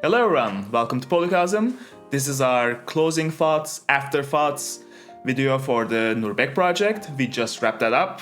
Hello everyone, welcome to PolyCosm. This is our closing thoughts, afterthoughts video for the Nurbek project. We just wrapped that up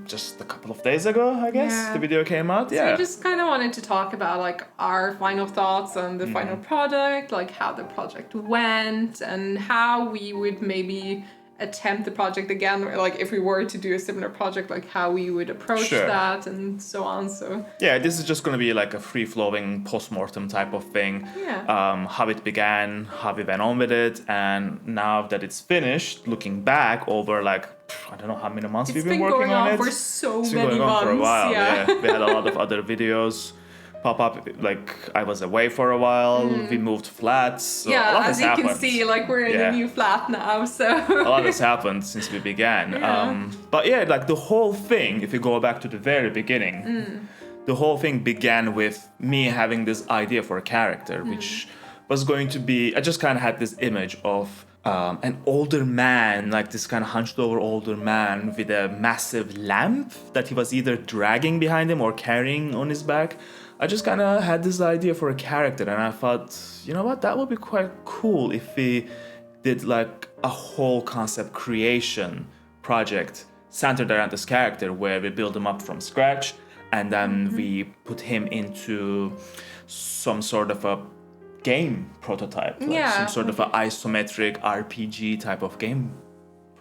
just a couple of days ago, I guess. Yeah. The video came out. So we just kind of wanted to talk about like our final thoughts on the final product, like how the project went and how we would maybe attempt the project again, or like if we were to do a similar project, like how we would approach that and so on. So yeah, this is just going to be like a free-flowing post-mortem type of thing. Yeah. How it began, how we went on with it, and now that it's finished, looking back over like I don't know how many months we've been working on it. It's been going on for so It's many been going months. on for a while. Yeah. We had a lot of other videos pop up. Like I was away for a while. We moved flats. So a lot Yeah, has as you can happened. see, like we're in a new flat now, so A lot has happened since we began. Yeah. But yeah, like the whole thing, if you go back to the very beginning, the whole thing began with me having this idea for a character, which was going to be, I just kind of had this image of an older man, like this kind of hunched over older man with a massive lamp that he was either dragging behind him or carrying on his back. I just kind of had this idea for a character, and I thought, you know what, that would be quite cool if we did like a whole concept creation project centered around this character where we build him up from scratch and then we put him into some sort of a game prototype, like some sort of an isometric RPG type of game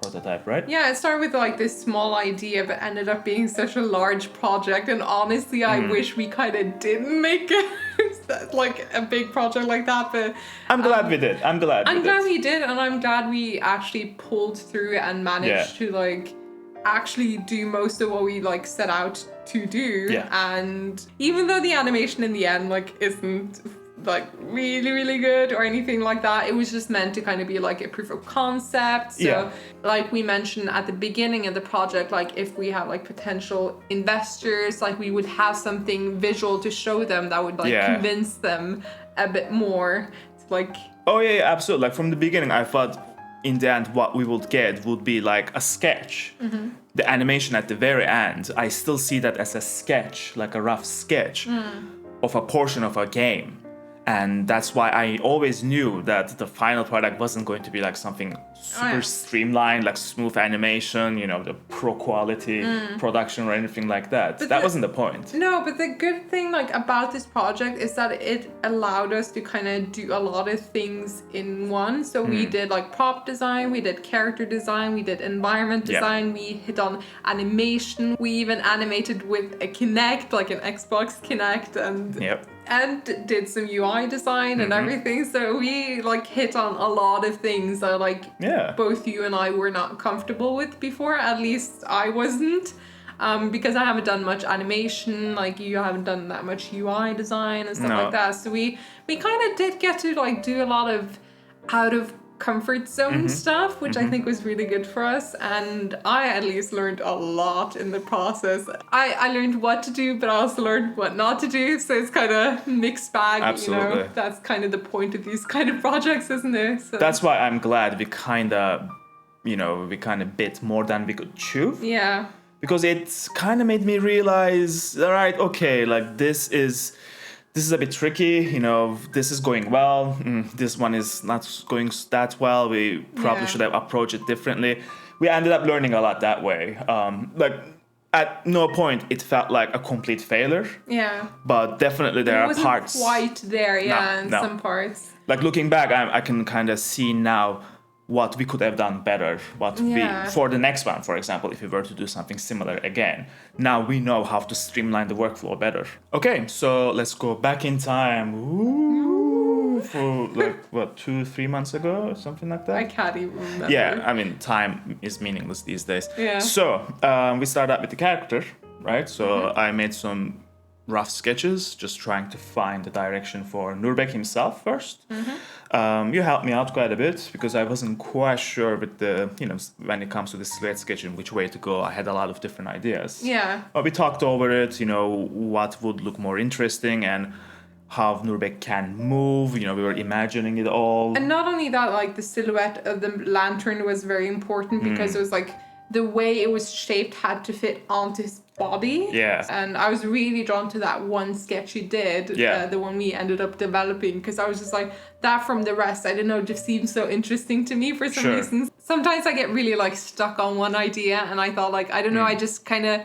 prototype, right? Yeah, it started with like this small idea, but ended up being such a large project. And honestly, I wish we kind of didn't make it like a big project like that. But I'm glad we did. I'm glad we did, and I'm glad we actually pulled through and managed to like actually do most of what we like set out to do. Yeah. And even though the animation in the end like isn't like really good or anything like that, it was just meant to kind of be like a proof of concept. So like we mentioned at the beginning of the project, like if we have like potential investors, like we would have something visual to show them that would like convince them a bit more. It's like oh yeah, absolutely. Like from the beginning I thought in the end what we would get would be like a sketch. The animation at the very end, I still see that as a sketch, like a rough sketch of a portion of a game. And that's why I always knew that the final product wasn't going to be like something super streamlined, like smooth animation, you know, the pro quality production or anything like that. But that wasn't the point. No, but the good thing like about this project is that it allowed us to kind of do a lot of things in one. So we did like prop design, we did character design, we did environment design, we hit on animation, we even animated with a Kinect, like an Xbox Kinect, and did some UI design and everything. So we like hit on a lot of things that like both you and I were not comfortable with before. At least I wasn't, because I haven't done much animation, like you haven't done that much UI design and stuff like that. So we kind of did get to like do a lot of out of comfort zone stuff, which I think was really good for us, and I at least learned a lot in the process. I learned what to do, but I also learned what not to do, so it's kind of mixed bag. Absolutely. You know, that's kind of the point of these kind of projects, isn't it? So that's why I'm glad we kind of bit more than we could chew. Yeah. Because it kind of made me realize, all right, okay, like this is a bit tricky, you know, this is going well, this one is not going that well, we probably should have approached it differently. We ended up learning a lot that way. Like, at no point it felt like a complete failure. Yeah. But definitely there are parts. It wasn't quite there, in some parts. Like, looking back, I can kind of see now what we could have done better, for the next one, for example, if we were to do something similar again. Now we know how to streamline the workflow better. Okay, so let's go back in time. For like, what, 2-3 months ago or something like that? I can't even remember. Yeah, I mean, time is meaningless these days. Yeah. So, we started out with the character, right? So I made some rough sketches, just trying to find the direction for Nurbek himself first. You helped me out quite a bit because I wasn't quite sure with the, when it comes to the silhouette sketching, which way to go. I had a lot of different ideas. Yeah. But we talked over it, what would look more interesting and how Nurbek can move, we were imagining it all. And not only that, like the silhouette of the lantern was very important because it was like the way it was shaped had to fit onto his body. Yeah. And I was really drawn to that one sketch you did, the one we ended up developing, because I was just like, that from the rest, I don't know, just seems so interesting to me for some reasons. Sometimes I get really like stuck on one idea, and I thought like, I don't know, I just kind of,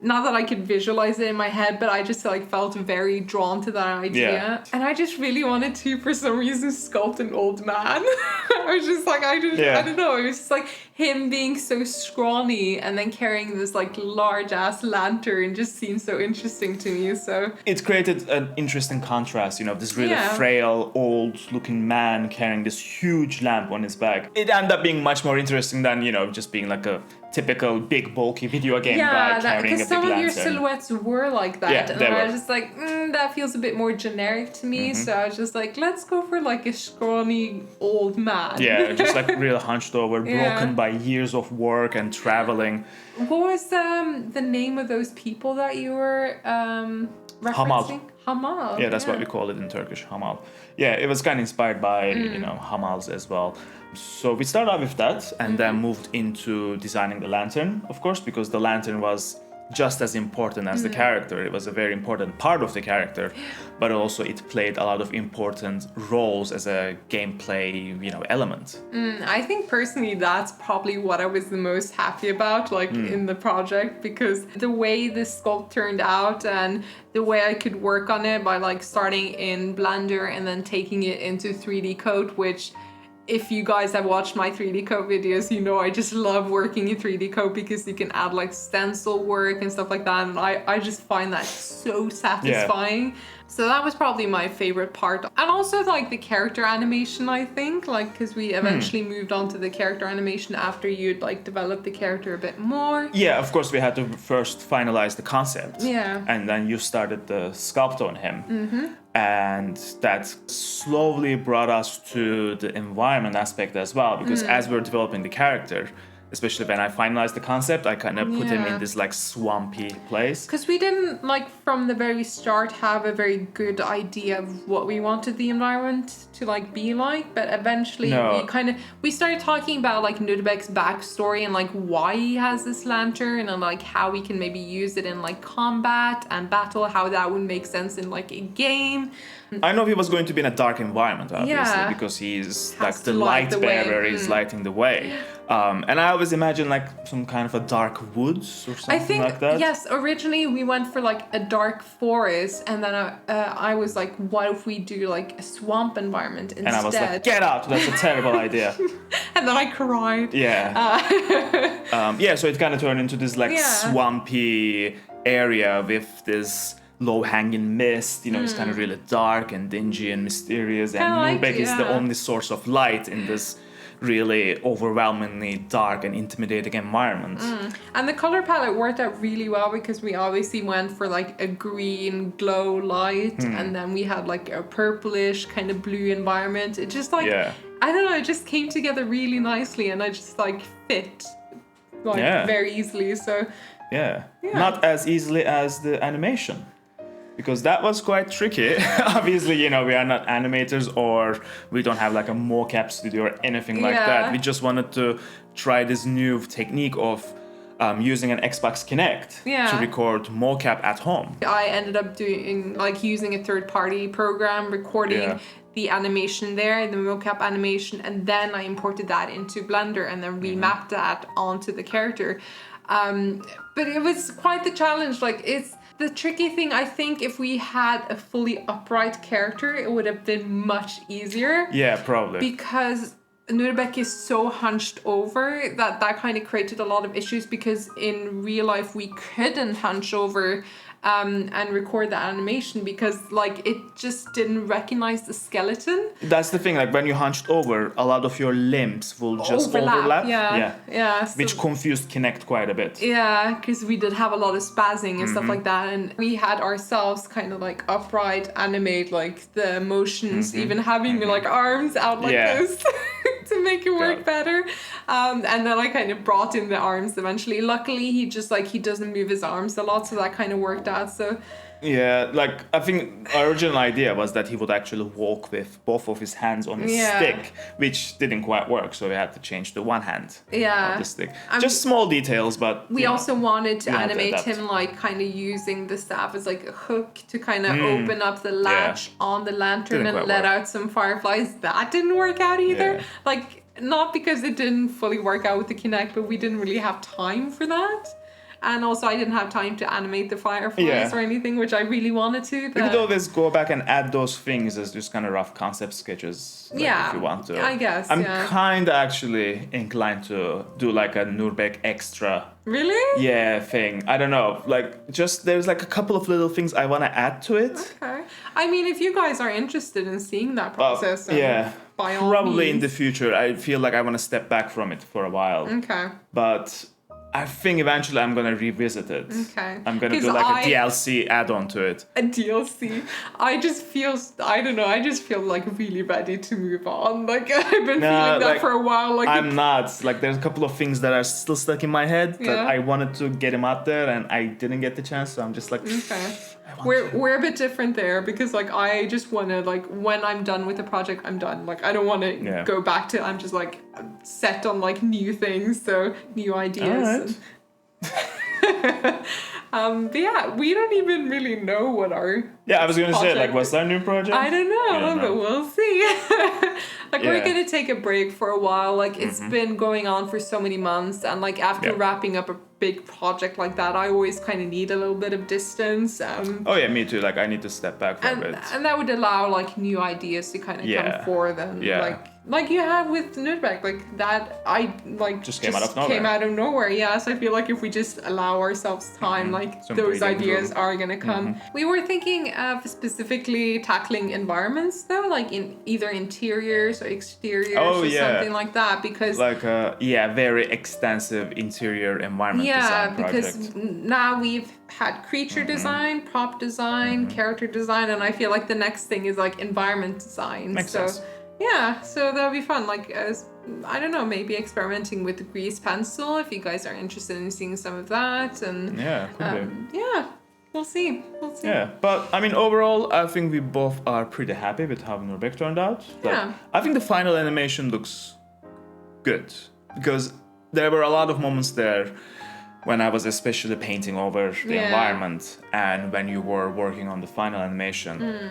not that I could visualize it in my head, but I just like felt very drawn to that idea. Yeah. And I just really wanted to, for some reason, sculpt an old man. I was just like, I don't know, it was just like him being so scrawny and then carrying this like large ass lantern just seemed so interesting to me. So it created an interesting contrast, this really frail, old looking man carrying this huge lamp on his back. It ended up being much more interesting than, just being like a typical big bulky video game guy carrying a big lantern. Some of your silhouettes were like that, and I was just like, that feels a bit more generic to me. So I was just like, let's go for like a scrawny old man. Yeah, just like real hunched over, broken by years of work and traveling. What was the name of those people that you were referencing? Hamal. Yeah, that's what we call it in Turkish, hamal. Yeah, it was kind of inspired by, hamals as well. So we started out with that and then moved into designing the lantern, of course, because the lantern was just as important as the character. It was a very important part of the character, but also it played a lot of important roles as a gameplay, element. I think personally that's probably what I was the most happy about, like in the project, because the way the sculpt turned out and the way I could work on it by like starting in Blender and then taking it into 3D Code, which if you guys have watched my 3D Code videos, I just love working in 3D Code because you can add like stencil work and stuff like that. And I just find that so satisfying. Yeah. So that was probably my favorite part. And also like the character animation, I think, like, because we eventually moved on to the character animation after you'd like developed the character a bit more. Yeah, of course we had to first finalize the concept. Yeah. And then you started the sculpt on him. And that slowly brought us to the environment aspect as well, because as we were developing the character, especially when I finalized the concept, I kind of put him in this like swampy place. Because we didn't like from the very start have a very good idea of what we wanted the environment to like be like, but eventually we started talking about like Nurbek's backstory and like why he has this lantern and like how we can maybe use it in like combat and battle, how that would make sense in like a game. I know he was going to be in a dark environment, obviously, because he's like the light bearer, he's lighting the way. And I always imagine like some kind of a dark woods or something like that. Yes, originally we went for like a dark forest, and then I was like, what if we do like a swamp environment instead? And I was like, get out, that's a terrible idea. And then I cried. Yeah. So it kind of turned into this like swampy area with this low-hanging mist, it's kind of really dark and dingy and mysterious, and Nurbek is the only source of light in this really overwhelmingly dark and intimidating environment. And the color palette worked out really well because we obviously went for like a green glow light, and then we had like a purplish kind of blue environment. It just like, I don't know, it just came together really nicely, and I just like fit like very easily. So not as easily as the animation, because that was quite tricky. Obviously, we are not animators, or we don't have like a mocap studio or anything like that. We just wanted to try this new technique of using an Xbox Kinect to record mocap at home. I ended up doing like using a third-party program, recording the animation there, the mocap animation, and then I imported that into Blender and then remapped that onto the character. But it was quite the challenge. Like, it's the tricky thing. I think if we had a fully upright character, it would have been much easier. Yeah, probably. Because Nurbek is so hunched over that kind of created a lot of issues, because in real life we couldn't hunch over and record the animation because like it just didn't recognize the skeleton. That's the thing, like when you hunched over, a lot of your limbs will just overlap. So which confused Kinect quite a bit. Yeah, because we did have a lot of spazzing and stuff like that, and we had ourselves kind of like upright animate like the motions, even having like arms out like this to make it work better. And then I kind of brought in the arms eventually. Luckily, he doesn't move his arms a lot, so that kind of worked out. So Yeah, like I think our original idea was that he would actually walk with both of his hands on his stick, which didn't quite work, so we had to change to one hand on the stick. Just small details, but we also wanted to animate adapt. him like kind of using the staff as like a hook to kind of open up the latch on the lantern Didn't and quite let work. out some fireflies. That didn't work out either. Yeah. Like, not because it didn't fully work out with the Kinect, but we didn't really have time for that. And also, I didn't have time to animate the fireflies or anything, which I really wanted to. We could always go back and add those things as just kind of rough concept sketches. Like, if you want to. I guess. I'm kind of actually inclined to do like a Nurbek Extra. Really? Yeah, thing. I don't know. Like, just there's like a couple of little things I want to add to it. Okay. I mean, if you guys are interested in seeing that process, by all probably in means. the future. I feel like I want to step back from it for a while. Okay. But I think eventually I'm gonna revisit it. Okay. I'm gonna do like a DLC add-on to it. A DLC. I just feel, I don't know, I just feel like really ready to move on. Like, I've been feeling that like, for a while. Like, I'm not. Like, there's a couple of things that are still stuck in my head that I wanted to get them out there and I didn't get the chance, so I'm just like, okay. We're a bit different there because like I just want to like when I'm done with the project I'm done, like I don't want to go back to I'm just like set on like new things, so new ideas. But yeah, we don't even really know what our I was gonna say, like, what's our new project? I don't know, but we'll see. Like, we're Yeah. gonna take a break for a while. Like, it's been going on for so many months, and like after wrapping up a big project like that, I always kind of need a little bit of distance. Oh yeah, me too. Like, I need to step back for a bit. And that would allow like new ideas to kind of come forth, and like you have with Nurbek, like that I like just came out of nowhere. Yeah, so I feel like if we just allow ourselves time, like Some those breathing ideas room. are gonna come. We were thinking of specifically tackling environments though, like in either interiors or exteriors or something like that, because like a very extensive interior environment design project. because now we've had creature design, prop design, character design, and I feel like the next thing is like environment design. Makes sense. Yeah, so that'll be fun. Like, I don't know, maybe experimenting with the grease pencil if you guys are interested in seeing some of that. And could be. yeah, we'll see. Yeah, but I mean, overall, I think we both are pretty happy with how Nurbek turned out. Like, I think the final animation looks good because there were a lot of moments there when I was especially painting over the environment and when you were working on the final animation.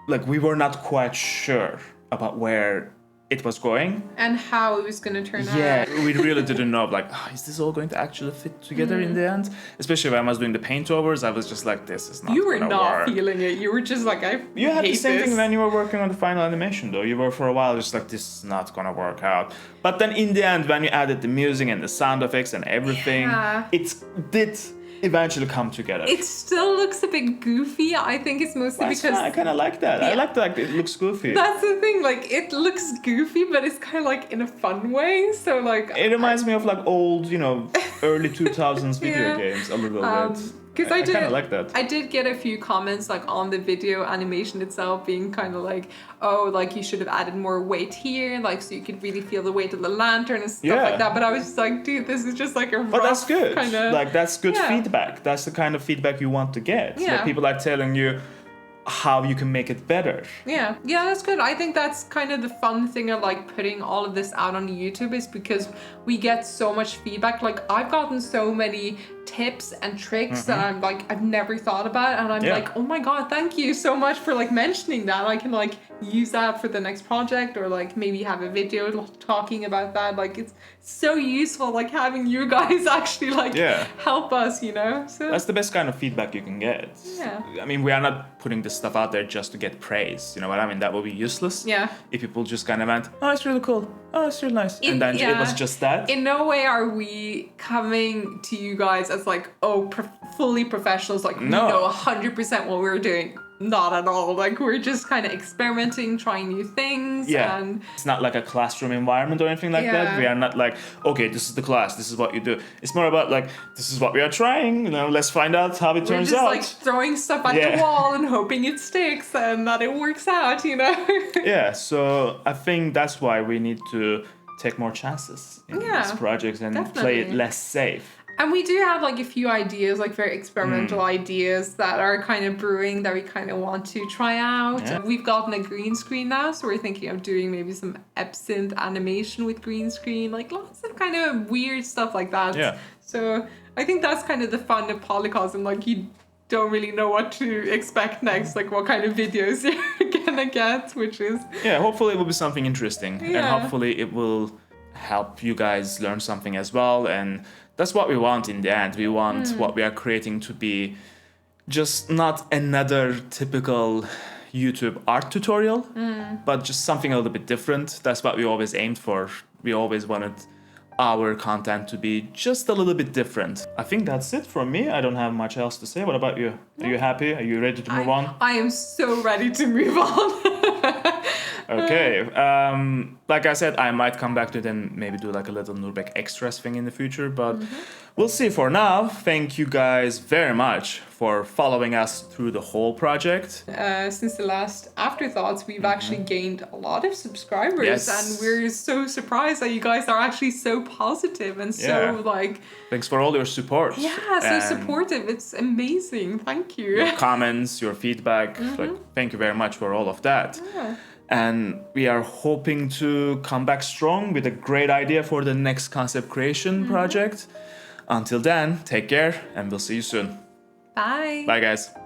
Like, we were not quite sure about where it was going and how it was going to turn out. Yeah, we really didn't know, like, is this all going to actually fit together in the end? Especially when I was doing the paint overs, I was just like, this is not You were gonna not work. feeling it. You were just like, You had the hate same this. thing when you were working on the final animation, though. You were for a while just like, this is not gonna work out. But then in the end, when you added the music and the sound effects and everything, it did eventually come together. It still looks a bit goofy. I think it's mostly because I kind of like that. I like that it looks goofy. that's the thing. Like, it looks goofy, but it's kind of like in a fun way. So like, It reminds me of like old, early 2000s video games a little bit. Because I kind of like that. I did get a few comments like on the video animation itself being kind of like, oh, like you should have added more weight here, like so you could really feel the weight of the lantern and stuff like that. But I was just like, dude, this is just like a rough But that's good. kinda, Like, that's good feedback. That's the kind of feedback you want to get. Yeah. Like, people are telling you how you can make it better. Yeah, that's good. I think that's kind of the fun thing of like putting all of this out on YouTube is because we get so much feedback. Like, I've gotten so many tips and tricks that I'm like, I've never thought about, and I'm like, oh my god, thank you so much for like mentioning that. I can like use that for the next project, or like maybe have a video talking about that. Like, it's so useful, like having you guys actually like help us, so That's the best kind of feedback you can get. I mean, we are not putting this stuff out there just to get praise, you know what I mean? That would be useless. If people just kind of went, oh, it's really cool, oh, it's really nice, and then it was just that. In no way are we coming to you guys as like, oh, fully professionals, like we know 100% what we're doing. Not at all. Like, we're just kind of experimenting, trying new things. And it's not like a classroom environment or anything like that. We are not like, okay, this is the class, this is what you do. It's more about like, this is what we are trying, let's find out how it turns out. We're just like throwing stuff at the wall and hoping it sticks and that it works out, So I think that's why we need to take more chances in these projects and play it less safe. And we do have like a few ideas, like very experimental ideas that are kind of brewing that we kind of want to try out. Yeah. We've gotten a green screen now, so we're thinking of doing maybe some absinthe animation with green screen, like lots of kind of weird stuff like that. Yeah. So I think that's kind of the fun of PolyCosm. Like you don't really know what to expect next, like what kind of videos you're gonna get, which is... Yeah, hopefully it will be something interesting. And Yeah. hopefully it will help you guys learn something as well. And that's what we want in the end. We want what we are creating to be just not another typical YouTube art tutorial, but just something a little bit different. That's what we always aimed for. We always wanted our content to be just a little bit different. I think that's it from me. I don't have much else to say. What about you? Are you happy? Are you ready to move on? I am so ready to move on. Okay. Like I said, I might come back to it and maybe do like a little Nurbek Extras thing in the future, but we'll see. For now, thank you guys very much for following us through the whole project. Since the last Afterthoughts, we've actually gained a lot of subscribers, Yes. and we're so surprised that you guys are actually so positive and so Yeah. like, Thanks for all your support. so and supportive. It's amazing. Thank you. your comments, your feedback. Like, thank you very much for all of that. Yeah. And we are hoping to come back strong with a great idea for the next concept creation project. Until then, take care and we'll see you soon. Bye. Bye, guys.